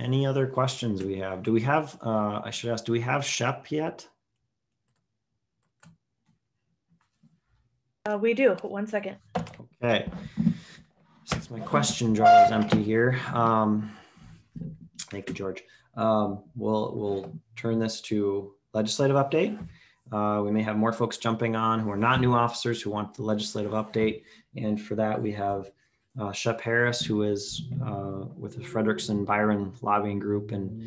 any other questions we have? Do we have, I should ask, do we have Shep yet? We do. 1 second. Okay. Since my question jar is empty here, thank you, George. We'll turn this to legislative update. We may have more folks jumping on who are not new officers who want the legislative update. And for that, we have Shep Harris, who is with the Fredrikson Pyron lobbying group. And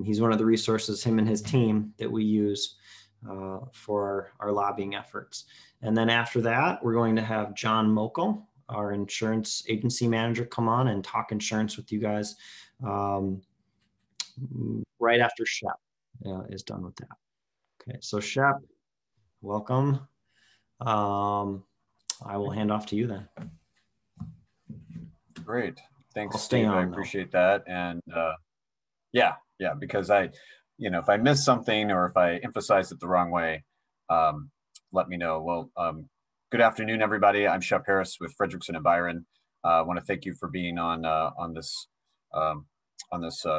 he's one of the resources, him and his team, that we use for our lobbying efforts. And then after that, we're going to have John Mokel, our insurance agency manager, come on and talk insurance with you guys right after Shep is done with that. Okay, so Shep, welcome. I will hand off to you then. Great, thanks, Steve. I appreciate that. And yeah, because if I miss something or if I emphasize it the wrong way, let me know. Well, good afternoon, everybody. I'm Shep Harris with Fredrikson Pyron. I want to thank you for being on this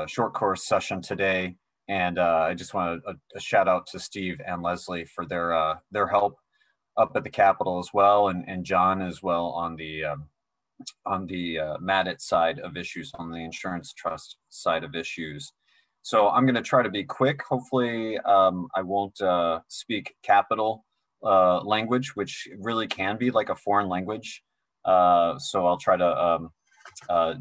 short course session today. And I just want a shout out to Steve and Leslie for their help up at the Capitol as well, and John as well on the MADIT side of issues, on the insurance trust side of issues. So I'm going to try to be quick. Hopefully, I won't speak Capitol language, which really can be like a foreign language. So I'll try to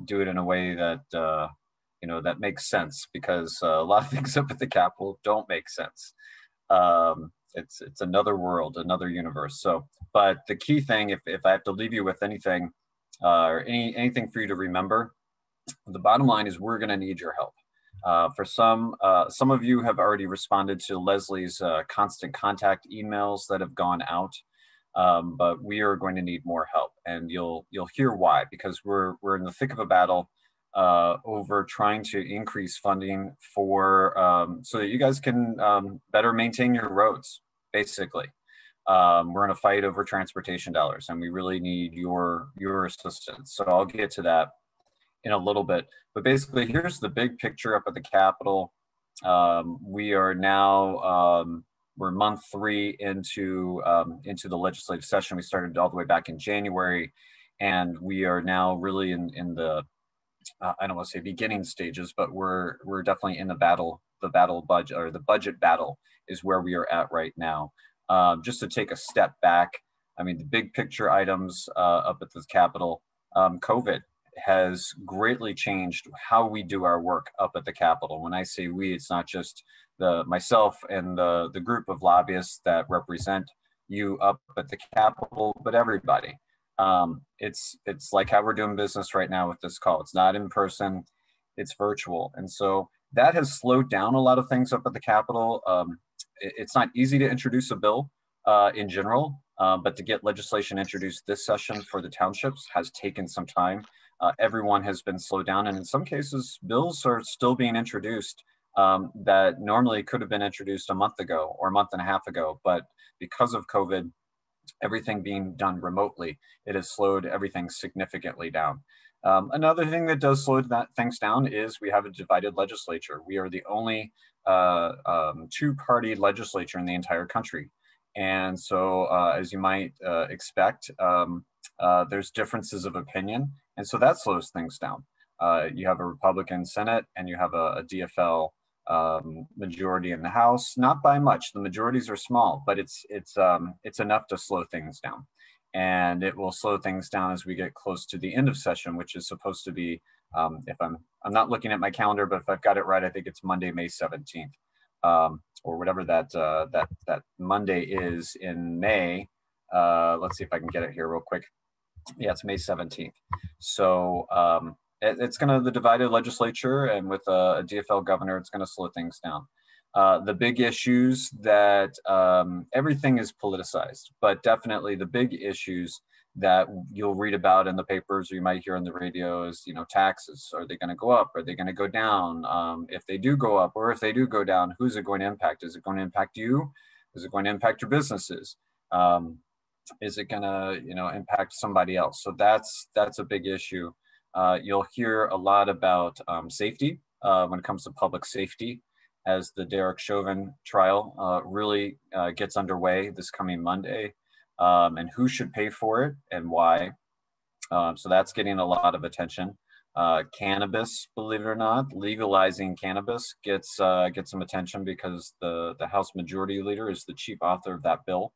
do it in a way that that makes sense, because a lot of things up at the Capitol don't make sense. It's another world, another universe. So, but the key thing, if I have to leave you with anything or anything for you to remember, the bottom line is we're going to need your help. For some of you have already responded to Leslie's constant contact emails that have gone out, but we are going to need more help, and you'll hear why, because we're in the thick of a battle over trying to increase funding for so that you guys can better maintain your roads. Basically, we're in a fight over transportation dollars, and we really need your assistance. So I'll get to that in a little bit, but basically here's the big picture up at the Capitol. We are now we're month 3 into the legislative session. We started all the way back in January, and we are now really in the I don't want to say beginning stages, but we're definitely in the budget, or the budget battle is where we are at right now. Just to take a step back, I mean, the big picture items up at the Capitol, COVID has greatly changed how we do our work up at the Capitol. When I say we, it's not just myself and the group of lobbyists that represent you up at the Capitol, but everybody. It's like how we're doing business right now with this call. It's not in person, it's virtual. And so that has slowed down a lot of things up at the Capitol. It's not easy to introduce a bill in general, but to get legislation introduced this session for the townships has taken some time. Everyone has been slowed down, and in some cases, bills are still being introduced that normally could have been introduced a month ago or a month and a half ago, but because of COVID, everything being done remotely, it has slowed everything significantly down. Another thing that does slow things down is we have a divided legislature. We are the only two-party legislature in the entire country. And so as you might expect, there's differences of opinion. And so that slows things down. You have a Republican Senate and you have a DFL majority in the House, not by much. The majorities are small, but it's enough to slow things down. And it will slow things down as we get close to the end of session, which is supposed to be, if I'm not looking at my calendar, but if I've got it right, I think it's Monday, May 17th, or whatever that Monday is in May. Let's see if I can get it here real quick. Yeah, it's May 17th. So it's the divided legislature, and with a DFL governor, it's going to slow things down. The big issues that everything is politicized, but definitely the big issues that you'll read about in the papers or you might hear on the radio is, taxes. Are they going to go up? Are they going to go down? If they do go up, or if they do go down, who's it going to impact? Is it going to impact you? Is it going to impact your businesses? Is it going to, impact somebody else? So that's a big issue. You'll hear a lot about safety. when it comes to public safety, as the Derek Chauvin trial really gets underway this coming Monday, and who should pay for it and why. So that's getting a lot of attention. Cannabis, believe it or not, legalizing cannabis gets some attention because the House Majority Leader is the chief author of that bill.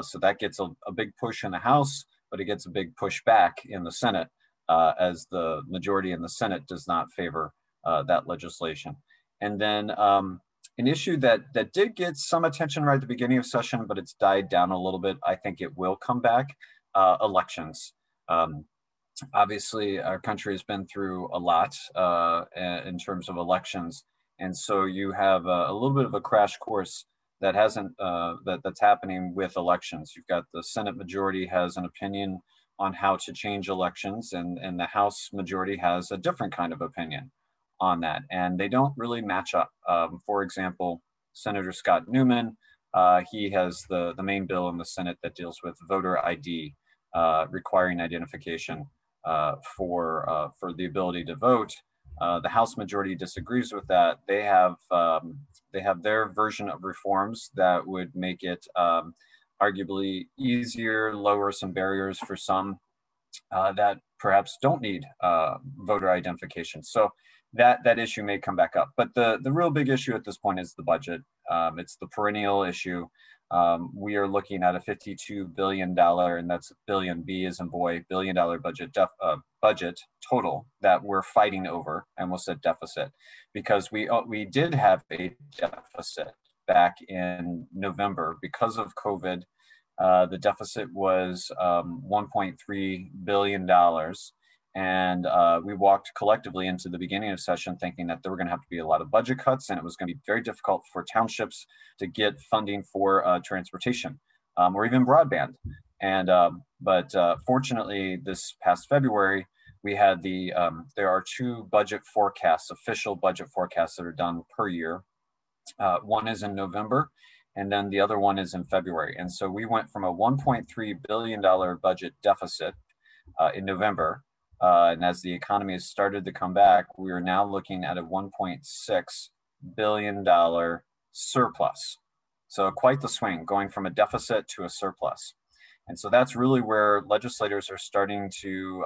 So that gets a big push in the House, but it gets a big push back in the Senate, as the majority in the Senate does not favor that legislation. And then an issue that did get some attention right at the beginning of session, but it's died down a little bit. I think it will come back, elections. Obviously, our country has been through a lot in terms of elections. And so you have a little bit of a crash course that that's happening with elections. You've got the Senate majority has an opinion on how to change elections, and the House majority has a different kind of opinion on that. And they don't really match up. For example, Senator Scott Newman, he has the main bill in the Senate that deals with voter ID, requiring identification for the ability to vote. The House majority disagrees with that. They have their version of reforms that would make it arguably easier, lower some barriers for some that perhaps don't need voter identification. So that issue may come back up. But the real big issue at this point is the budget. It's the perennial issue. We are looking at a $52 billion, and that's billion, B as in boy, $1 billion budget total that we're fighting over, and we'll say deficit, because we did have a deficit back in November because of COVID. The deficit was $1.3 billion. And we walked collectively into the beginning of session thinking that there were going to have to be a lot of budget cuts, and it was going to be very difficult for townships to get funding for transportation or even broadband. And but fortunately, this past February, we had there are two budget forecasts, official budget forecasts that are done per year. One is in November, and then the other one is in February. And so we went from a $1.3 billion budget deficit in November. And as the economy has started to come back, we are now looking at a $1.6 billion surplus. So quite the swing, going from a deficit to a surplus. And so that's really where legislators are starting to,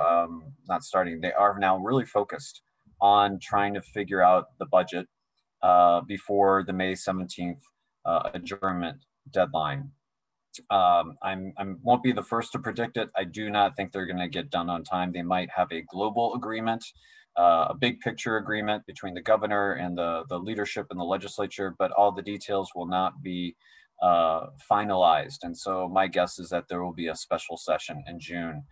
they are now really focused on trying to figure out the budget before the May 17th adjournment deadline. I won't be the first to predict it. I do not think they're going to get done on time. They might have a global agreement, a big picture agreement between the governor and the leadership in the legislature, but all the details will not be finalized. And so my guess is that there will be a special session in June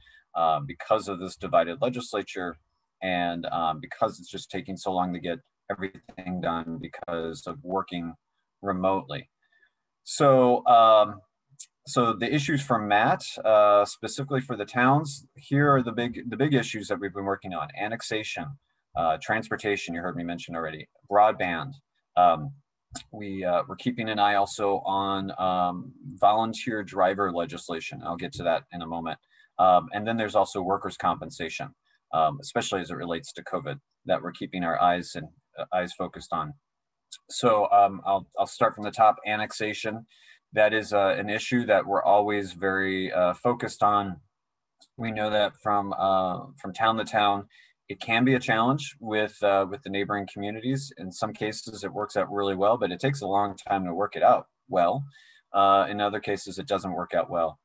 because of this divided legislature, and because it's just taking so long to get everything done because of working remotely. So so the issues for Matt, specifically for the towns, here are the big issues that we've been working on: annexation, transportation, you heard me mention already, broadband. We're keeping an eye also on volunteer driver legislation. I'll get to that in a moment. And then there's also workers' compensation, especially as it relates to COVID, that we're keeping our eyes focused on. So I'll start from the top. Annexation. That is an issue that we're always very focused on. We know that from town to town, it can be a challenge with the neighboring communities. In some cases, it works out really well, but it takes a long time to work it out well. In other cases, it doesn't work out well.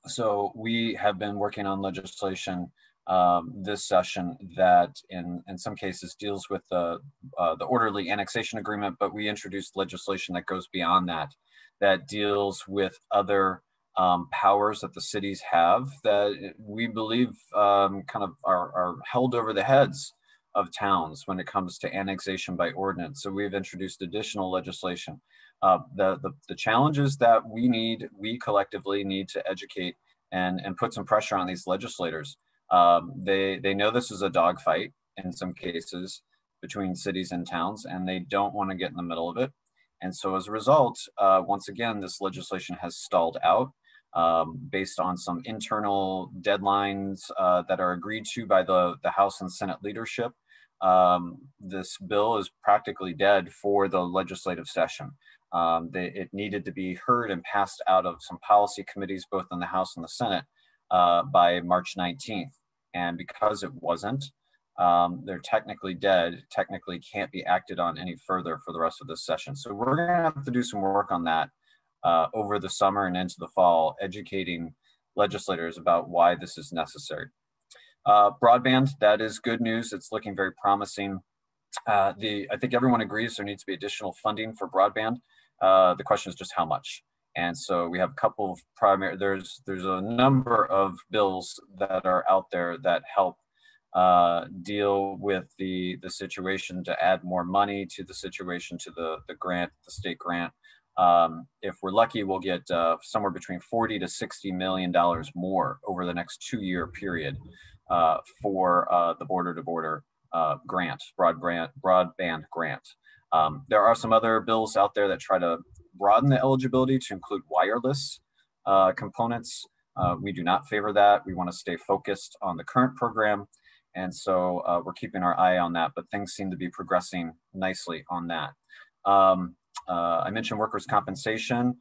So we have been working on legislation this session that in some cases deals with the orderly annexation agreement, but we introduced legislation that goes beyond that deals with other powers that the cities have that we believe kind of are held over the heads of towns when it comes to annexation by ordinance. So we've introduced additional legislation. The challenges that we collectively need to educate and put some pressure on these legislators. They know this is a dogfight in some cases between cities and towns, and they don't want to get in the middle of it. And so as a result, once again, this legislation has stalled out based on some internal deadlines that are agreed to by the House and Senate leadership. this bill is practically dead for the legislative session. It needed to be heard and passed out of some policy committees, both in the House and the Senate, by March 19th. And because it wasn't, they're technically dead, technically can't be acted on any further for the rest of this session. So we're gonna have to do some work on that over the summer and into the fall, educating legislators about why this is necessary. Broadband, that is good news. It's looking very promising. I think everyone agrees there needs to be additional funding for broadband. The question is just how much. And so we have a couple of primary, there's a number of bills that are out there that help deal with the situation, to add more money to the situation, to the grant, the state grant. If we're lucky, we'll get somewhere between $40 to $60 million more over the next 2-year period for the border-to-border grant, broadband grant. There are some other bills out there that try to broaden the eligibility to include wireless components. We do not favor that. We want to stay focused on the current program. And so we're keeping our eye on that, but things seem to be progressing nicely on that. I mentioned workers' compensation.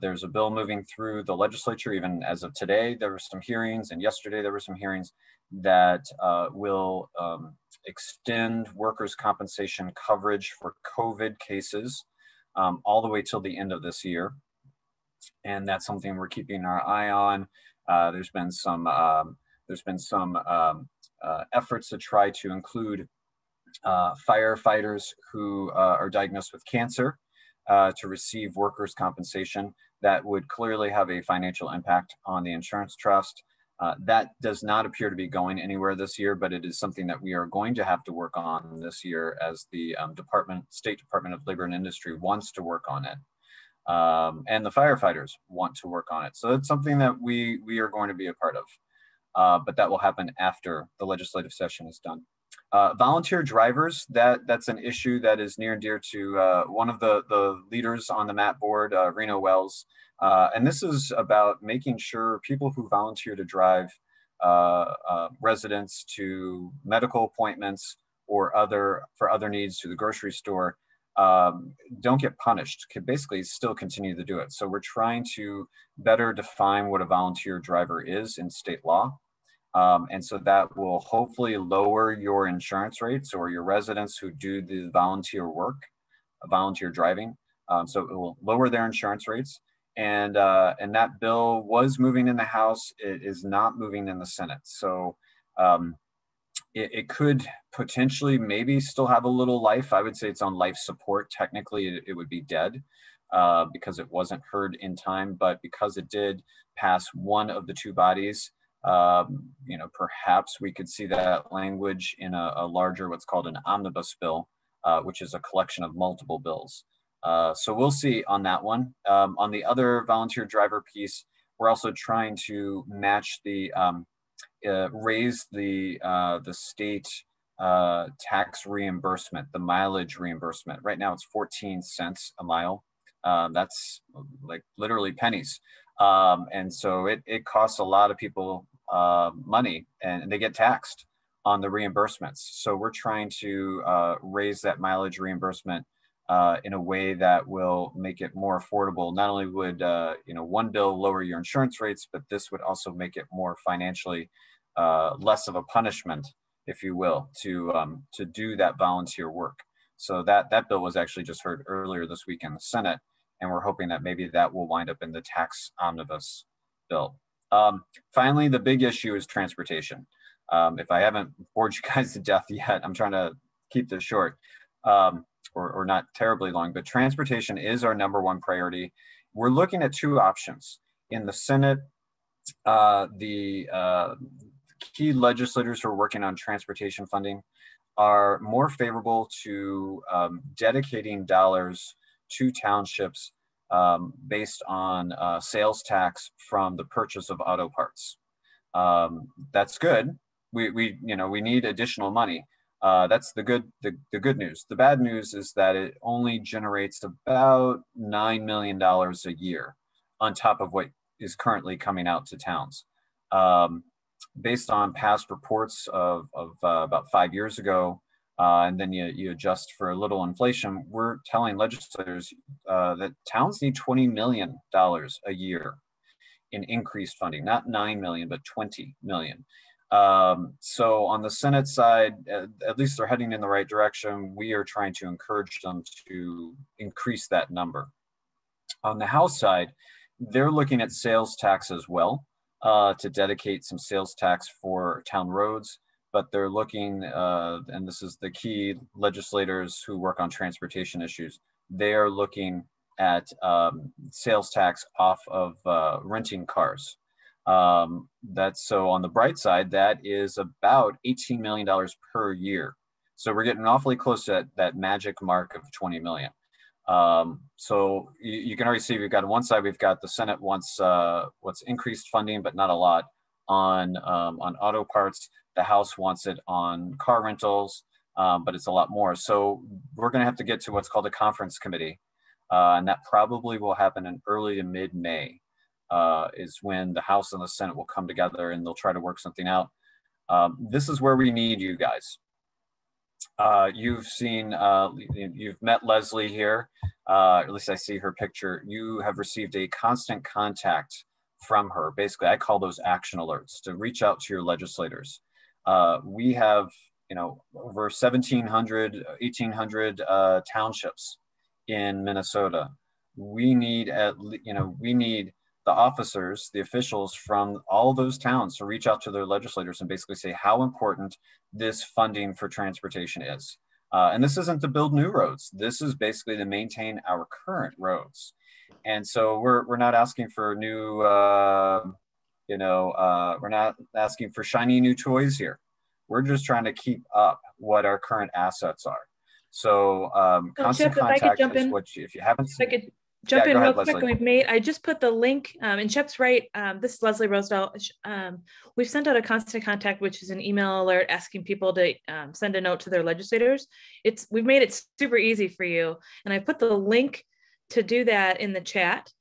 There's a bill moving through the legislature. Even as of today, there were some hearings, and yesterday there were some hearings that will extend workers' compensation coverage for COVID cases all the way till the end of this year. And that's something we're keeping our eye on. There's been some efforts to try to include firefighters who are diagnosed with cancer to receive workers' compensation. That would clearly have a financial impact on the insurance trust. That does not appear to be going anywhere this year, but it is something that we are going to have to work on this year, as the State Department of Labor and Industry wants to work on it. And the firefighters want to work on it. So it's something that we are going to be a part of, but that will happen after the legislative session is done. Volunteer drivers, that's an issue that is near and dear to one of the leaders on the MAP board, Reno Wells. And this is about making sure people who volunteer to drive residents to medical appointments or for other needs, to the grocery store, don't get punished, can basically still continue to do it. So we're trying to better define what a volunteer driver is in state law. And so that will hopefully lower your insurance rates, or your residents who do the volunteer work, volunteer driving. So it will lower their insurance rates. And that bill was moving in the House. It is not moving in the Senate. So it could potentially maybe still have a little life. I would say it's on life support. Technically, it would be dead because it wasn't heard in time. But because it did pass one of the two bodies, perhaps we could see that language in a larger, what's called an omnibus bill, which is a collection of multiple bills. So we'll see on that one. On the other volunteer driver piece, we're also trying to match raise the state tax reimbursement, the mileage reimbursement. Right now it's 14 cents a mile. That's like literally pennies. And so it costs a lot of people money, and they get taxed on the reimbursements. So we're trying to raise that mileage reimbursement in a way that will make it more affordable. Not only would one bill lower your insurance rates, but this would also make it more financially less of a punishment, if you will, to do that volunteer work. So that bill was actually just heard earlier this week in the Senate, and we're hoping that maybe that will wind up in the tax omnibus bill. Finally, the big issue is transportation. If I haven't bored you guys to death yet, I'm trying to keep this short, or not terribly long, but transportation is our #1 priority. We're looking at two options. In the Senate, the key legislators who are working on transportation funding are more favorable to dedicating dollars to townships based on sales tax from the purchase of auto parts. That's good. We need additional money. That's the good news. The bad news is that it only generates about $9 million a year on top of what is currently coming out to towns. Based on past reports of about 5 years ago, and then you adjust for a little inflation. We're telling legislators that towns need $20 million a year in increased funding, not 9 million, but 20 million. So on the Senate side, at least they're heading in the right direction. We are trying to encourage them to increase that number. On the House side, they're looking at sales tax as well, to dedicate some sales tax for town roads, but they're looking, and this is the key, legislators who work on transportation issues, they are looking at sales tax off of renting cars. That's so on the bright side, that is about $18 million per year. So we're getting awfully close to that magic mark of 20 million. So you can already see we've got on one side, we've got the Senate wants increased funding, but not a lot on auto parts. The House wants it on car rentals, but it's a lot more. So we're going to have to get to what's called a conference committee. And that probably will happen in early to mid-May, is when the House and the Senate will come together and they'll try to work something out. This is where we need you guys. You've met Leslie here, at least I see her picture. You have received a constant contact from her. Basically, I call those action alerts to reach out to your legislators. We have, over 1,700, 1,800 townships in Minnesota. We need we need the officers, the officials from all those towns to reach out to their legislators and basically say how important this funding for transportation is. And this isn't to build new roads. This is basically to maintain our current roads. And so we're not asking for new, we're not asking for shiny new toys here. We're just trying to keep up what our current assets are. So constant contact is what if you haven't seen. Jump in real quick. I just put the link, and Shep's right. This is Leslie Rosedale. We've sent out a constant contact, which is an email alert asking people to send a note to their legislators. We've made it super easy for you. And I put the link to do that in the chat.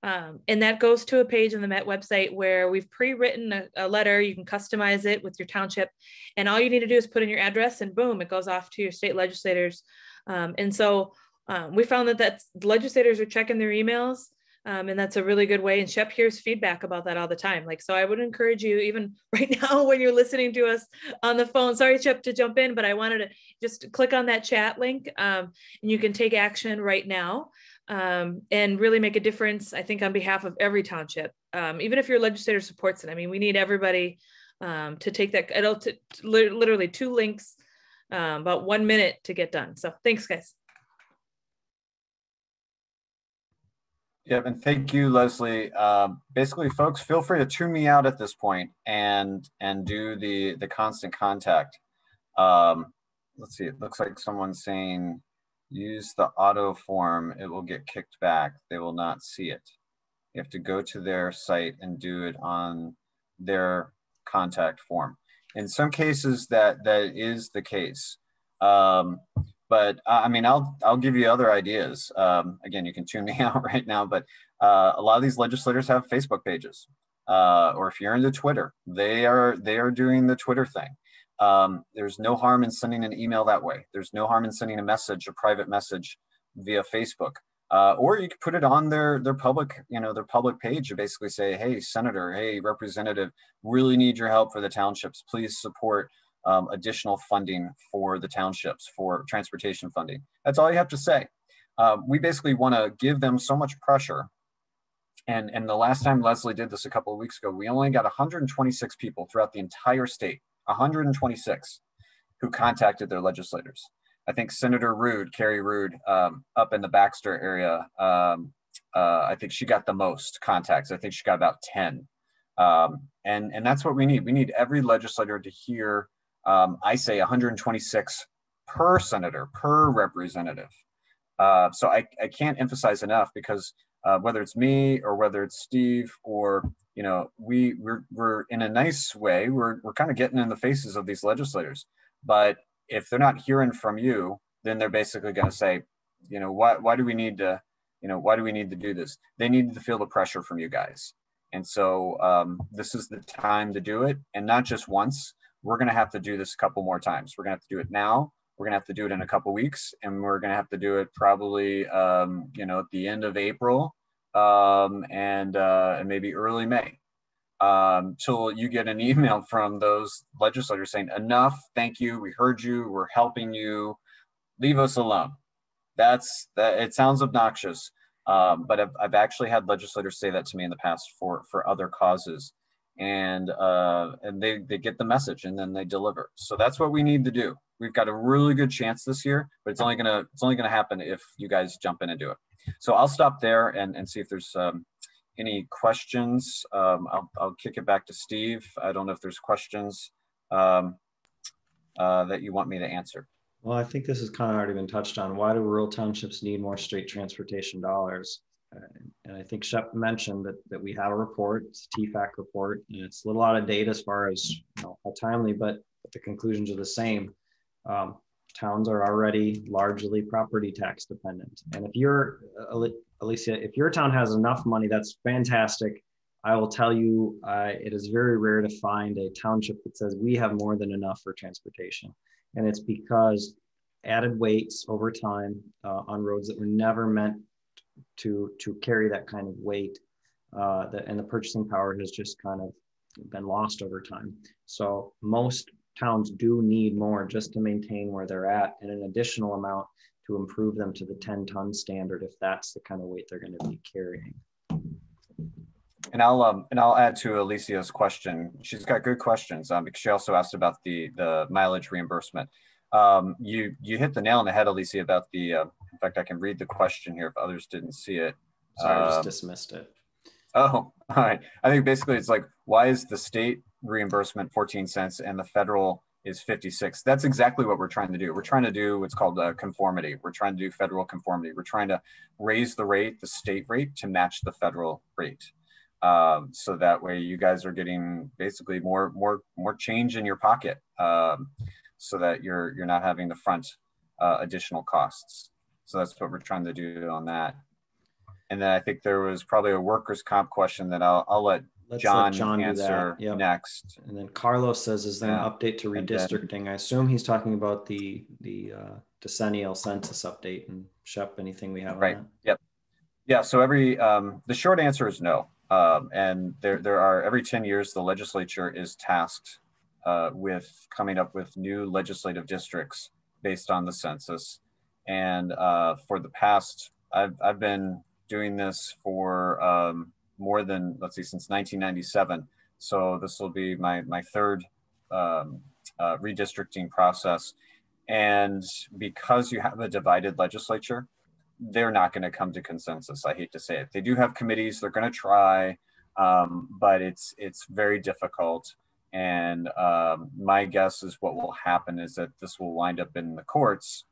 And that goes to a page on the Met website where we've pre-written a letter. You can customize it with your township. And all you need to do is put in your address and boom, it goes off to your state legislators. And so we found that legislators are checking their emails, and that's a really good way. And Shep hears feedback about that all the time. So I would encourage you, even right now when you're listening to us on the phone, sorry, Shep, to jump in, but I wanted to just click on that chat link, and you can take action right now and really make a difference, I think, on behalf of every township, even if your legislator supports it. I mean, we need everybody to take that. It'll literally 2 links, about 1 minute to get done. So thanks, guys. Yep, and thank you, Leslie. Basically, folks, feel free to tune me out at this point and do the constant contact. Let's see, it looks like someone's saying, use the auto form, it will get kicked back. They will not see it. You have to go to their site and do it on their contact form. In some cases, that is the case. But I mean, I'll give you other ideas. Again, you can tune me out right now, but a lot of these legislators have Facebook pages, or if you're into Twitter, they are doing the Twitter thing. There's no harm in sending an email that way. There's no harm in sending a private message via Facebook, or you can put it on their public, their public page to basically say, hey, Senator, hey, Representative, really need your help for the townships. Please support additional funding for the townships for transportation funding. That's all you have to say. We basically want to give them so much pressure. And the last time Leslie did this a couple of weeks ago, we only got 126 people throughout the entire state, 126 who contacted their legislators. I think Senator Carrie Rude, up in the Baxter area, I think she got the most contacts. I think she got about 10. And that's what we need. We need every legislator to hear, I say 126 per senator, per representative. So I can't emphasize enough, because whether it's me or whether it's Steve, or we're in a nice way, we're kind of getting in the faces of these legislators. But if they're not hearing from you, then they're basically going to say, why do we need to do this? They need to feel the pressure from you guys. And so this is the time to do it, and not just once. We're going to have to do this a couple more times. We're going to have to do it now. we're gonna have to do it in a couple weeks, and we're gonna have to do it probably, you know, at the end of April, and maybe early May, till you get an email from those legislators saying, enough, thank you, we heard you, we're helping you, leave us alone. It sounds obnoxious, but I've actually had legislators say that to me in the past for other causes, and they get the message and then they deliver. So that's what we need to do. We've got a really good chance this year, but it's only gonna happen if you guys jump in and do it. So I'll stop there and see if there's any questions. I'll kick it back to Steve. I don't know if there's questions that you want me to answer. Well, I think this has kind of already been touched on. Why do rural townships need more state transportation dollars? And I think Shep mentioned that we have a report, it's a TFAC report, and it's a little out of date as far as, you know, how timely, but the conclusions are the same. Towns are already largely property tax dependent. And if you're, Alicia, if your town has enough money, that's fantastic. I will tell you, it is very rare to find a township that says we have more than enough for transportation. And it's because added weights over time on roads that were never meant to carry that kind of weight, and the purchasing power has just kind of been lost over time. So most towns do need more just to maintain where they're at, and an additional amount to improve them to the 10-ton standard if that's the kind of weight they're going to be carrying. And I'll add to Alicia's question. She's got good questions because she also asked about the mileage reimbursement. You hit the nail on the head, Alicia, about the. In fact, I can read the question here if others didn't see it. Sorry, I just dismissed it. Oh, all right. I think basically it's like, why is the state reimbursement 14 cents and the federal is 56? That's exactly what we're trying to do. We're trying to do what's called conformity. We're trying to do federal conformity. We're trying to raise the rate, the state rate, to match the federal rate. So that way you guys are getting basically more change in your pocket, so that you're not having to front additional costs. So that's what we're trying to do on that. And then I think there was probably a workers' comp question that I'll let John answer next. And then Carlos says, is there an update to redistricting? I assume he's talking about the decennial census update. And Shep, anything we have on that? Yep. Yeah, so the short answer is no. And there are, every 10 years, the legislature is tasked with coming up with new legislative districts based on the census. And for the past, I've been doing this for more than, let's see, since 1997. So this will be my third redistricting process. And because you have a divided legislature, they're not going to come to consensus. I hate to say it. They do have committees. They're going to try, but it's very difficult. And my guess is what will happen is that this will wind up in the courts,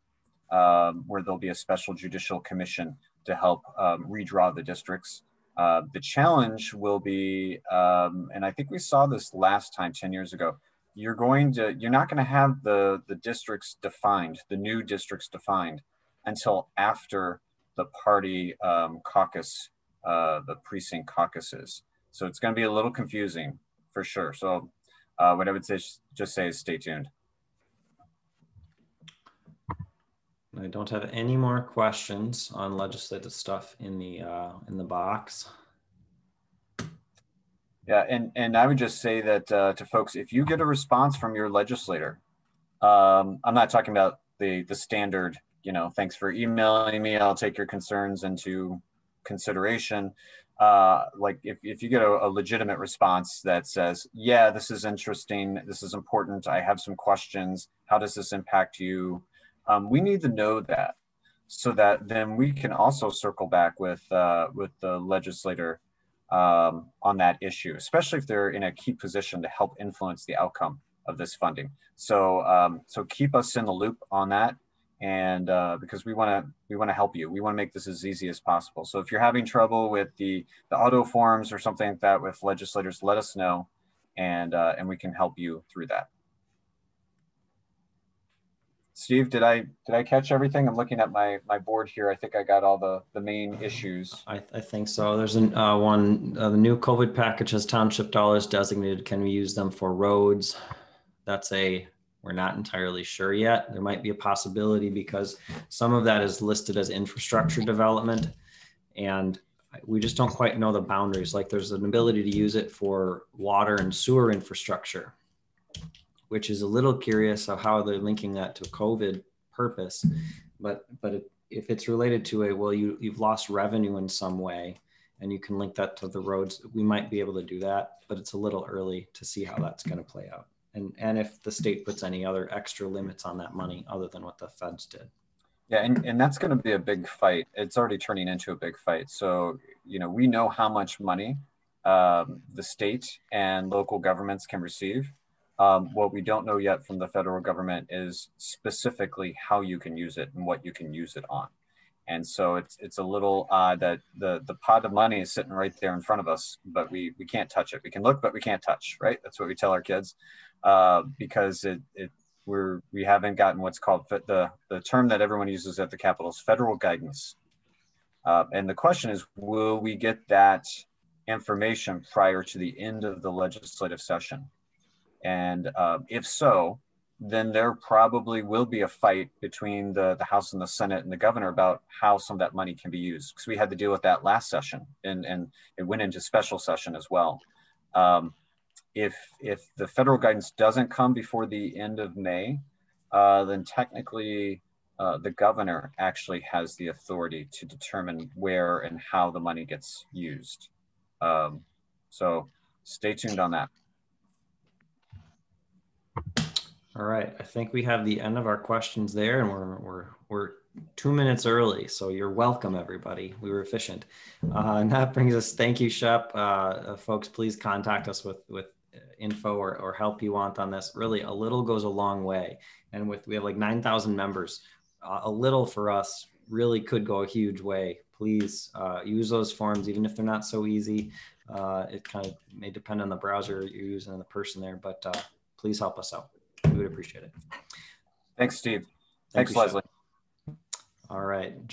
where there'll be a special judicial commission to help redraw the districts. The challenge will be, and I think we saw this last time 10 years ago, you're not going to have the districts defined, the new districts defined, until after the party caucus, the precinct caucuses. So it's going to be a little confusing for sure. So what I would say, just say is stay tuned. I don't have any more questions on legislative stuff in the box. Yeah, and I would just say that to folks, if you get a response from your legislator, I'm not talking about the standard, thanks for emailing me, I'll take your concerns into consideration. Like if you get a legitimate response that says, yeah, this is interesting, this is important, I have some questions, how does this impact you? We need to know that, so that then we can also circle back with the legislator on that issue, especially if they're in a key position to help influence the outcome of this funding. So so keep us in the loop on that, and because we want to help you. We want to make this as easy as possible. So if you're having trouble with the auto forms or something like that with legislators, let us know, and we can help you through that. Steve, did I catch everything? I'm looking at my board here. I think I got all the main issues. I think so. There's the new COVID package has township dollars designated. Can we use them for roads? That's a We're not entirely sure yet. There might be a possibility because some of that is listed as infrastructure development, and we just don't quite know the boundaries. Like there's an ability to use it for water and sewer infrastructure, which is a little curious of how they're linking that to COVID purpose. But if it's related to you've lost revenue in some way and you can link that to the roads, we might be able to do that, but it's a little early to see how that's going to play out. And if the state puts any other extra limits on that money other than what the feds did. Yeah, and that's going to be a big fight. It's already turning into a big fight. So, we know how much money the state and local governments can receive. What we don't know yet from the federal government is specifically how you can use it and what you can use it on. And so it's a little odd that the pot of money is sitting right there in front of us, but we can't touch it. We can look, but we can't touch, right? That's what we tell our kids, because we haven't gotten what's called the term that everyone uses at the Capitol is federal guidance. And the question is, will we get that information prior to the end of the legislative session? And if so, then there probably will be a fight between the House and the Senate and the governor about how some of that money can be used. Because we had to deal with that last session, and it went into special session as well. If the federal guidance doesn't come before the end of May, then technically the governor actually has the authority to determine where and how the money gets used. So stay tuned on that. All right, I think we have the end of our questions there, and we're 2 minutes early, so you're welcome, everybody. We were efficient, and that brings us. Thank you, Shep. Folks, please contact us with info or help you want on this. Really, a little goes a long way, and we have like 9,000 members. A little for us really could go a huge way. Please use those forms, even if they're not so easy. It kind of may depend on the browser you're using and the person there, but please help us out. We would appreciate it. Thanks, Steve. Thanks, Leslie. All right.